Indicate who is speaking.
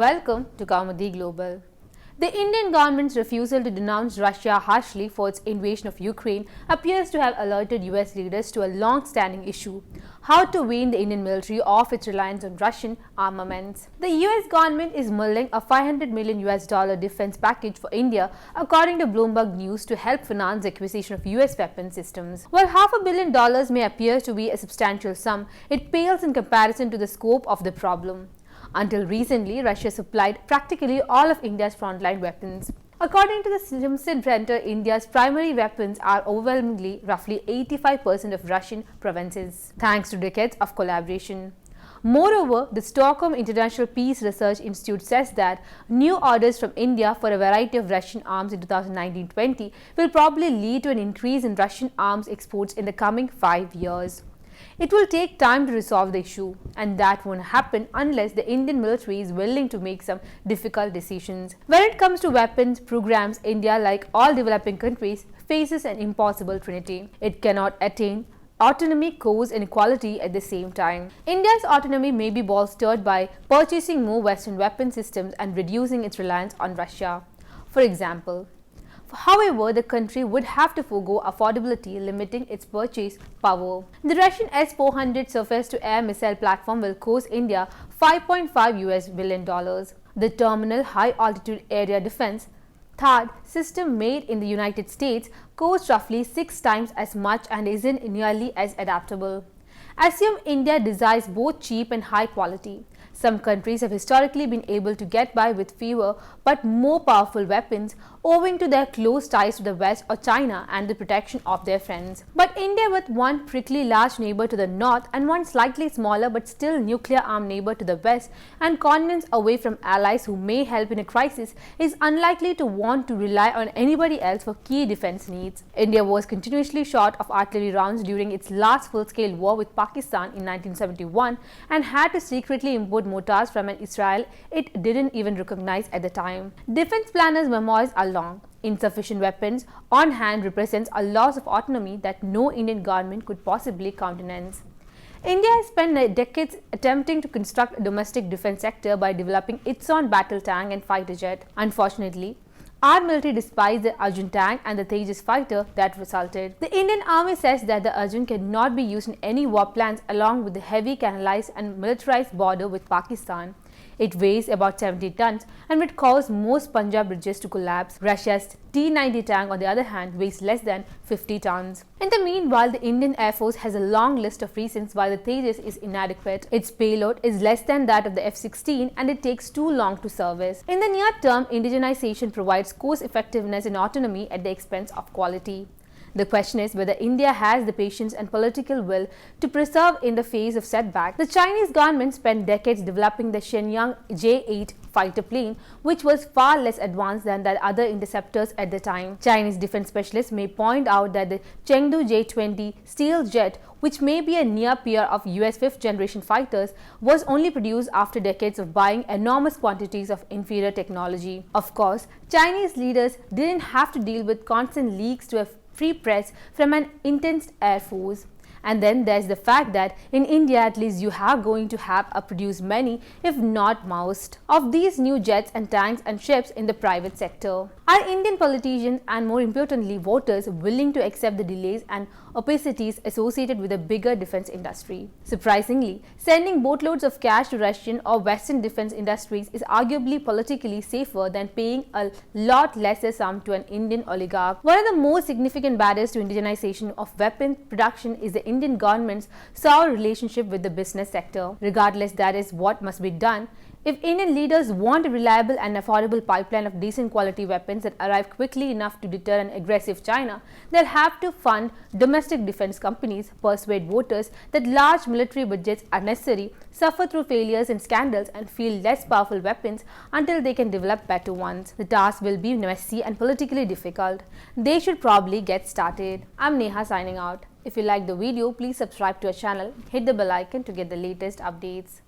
Speaker 1: Welcome to Kaumudi Global. The Indian government's refusal to denounce Russia harshly for its invasion of Ukraine appears to have alerted US leaders to a long-standing issue: how to wean the Indian military off its reliance on Russian armaments. The US government is mulling a $500 million defense package for India, according to Bloomberg News, to help finance the acquisition of US weapon systems. While $500 million may appear to be a substantial sum, it pales in comparison to the scope of the problem. Until recently, Russia supplied practically all of India's frontline weapons. According to the Stimson Centre, India's primary weapons are overwhelmingly roughly 85% of Russian provinces, thanks to decades of collaboration. Moreover, the Stockholm International Peace Research Institute says that new orders from India for a variety of Russian arms in 2019-20 will probably lead to an increase in Russian arms exports in the coming 5 years. It will take time to resolve the issue, and that won't happen unless the Indian military is willing to make some difficult decisions. When it comes to weapons programs, India, like all developing countries, faces an impossible trinity. It cannot attain autonomy, cause inequality at the same time. India's autonomy may be bolstered by purchasing more Western weapon systems and reducing its reliance on Russia. For example, however, the country would have to forego affordability, limiting its purchase power. The Russian S-400 surface-to-air missile platform will cost India $5.5 billion. The Terminal High Altitude Area Defense THAAD system made in the United States costs roughly 6 times as much and isn't nearly as adaptable. Assume India desires both cheap and high quality. Some countries have historically been able to get by with fewer but more powerful weapons, owing to their close ties to the West or China and the protection of their friends. But India, with one prickly large neighbor to the north and one slightly smaller but still nuclear-armed neighbor to the west, and continents away from allies who may help in a crisis, is unlikely to want to rely on anybody else for key defense needs. India was continuously short of artillery rounds during its last full-scale war with Pakistan in 1971 and had to secretly import mortars from an Israel it didn't even recognize at the time. Defense planners' memoirs are long. Insufficient weapons on hand represents a loss of autonomy that no Indian government could possibly countenance. India has spent decades attempting to construct a domestic defense sector by developing its own battle tank and fighter jet. Unfortunately, our military despised the Arjun tank and the Tejas fighter that resulted. The Indian Army says that the Arjun cannot be used in any war plans along with the heavy canalised and militarised border with Pakistan. It weighs about 70 tons and would cause most Punjab bridges to collapse. Russia's T-90 tank, on the other hand, weighs less than 50 tons. In the meanwhile, the Indian Air Force has a long list of reasons why the Tejas is inadequate. Its payload is less than that of the F-16 and it takes too long to service. In the near term, indigenization provides cost effectiveness and autonomy at the expense of quality. The question is whether India has the patience and political will to persevere in the face of setback. The Chinese government spent decades developing the Shenyang J-8 fighter plane, which was far less advanced than the other interceptors at the time. Chinese defense specialists may point out that the Chengdu J-20 stealth jet, which may be a near peer of US 5th generation fighters, was only produced after decades of buying enormous quantities of inferior technology. Of course, Chinese leaders didn't have to deal with constant leaks to a free press from an intense air force. And then there's the fact that in India, at least, you are going to have produced many, if not most, of these new jets and tanks and ships in the private sector. Are Indian politicians and, more importantly, voters willing to accept the delays and opacities associated with a bigger defense industry? Surprisingly, sending boatloads of cash to Russian or Western defense industries is arguably politically safer than paying a lot lesser sum to an Indian oligarch. One of the most significant barriers to indigenization of weapon production is the Indian government's sour relationship with the business sector. Regardless, that is what must be done. If Indian leaders want a reliable and affordable pipeline of decent quality weapons that arrive quickly enough to deter an aggressive China, they'll have to fund domestic defense companies, persuade voters that large military budgets are necessary, suffer through failures and scandals, and field less powerful weapons until they can develop better ones. The task will be messy and politically difficult. They should probably get started. I'm Neha signing out. If you like the video, please subscribe to our channel, hit the bell icon to get the latest updates.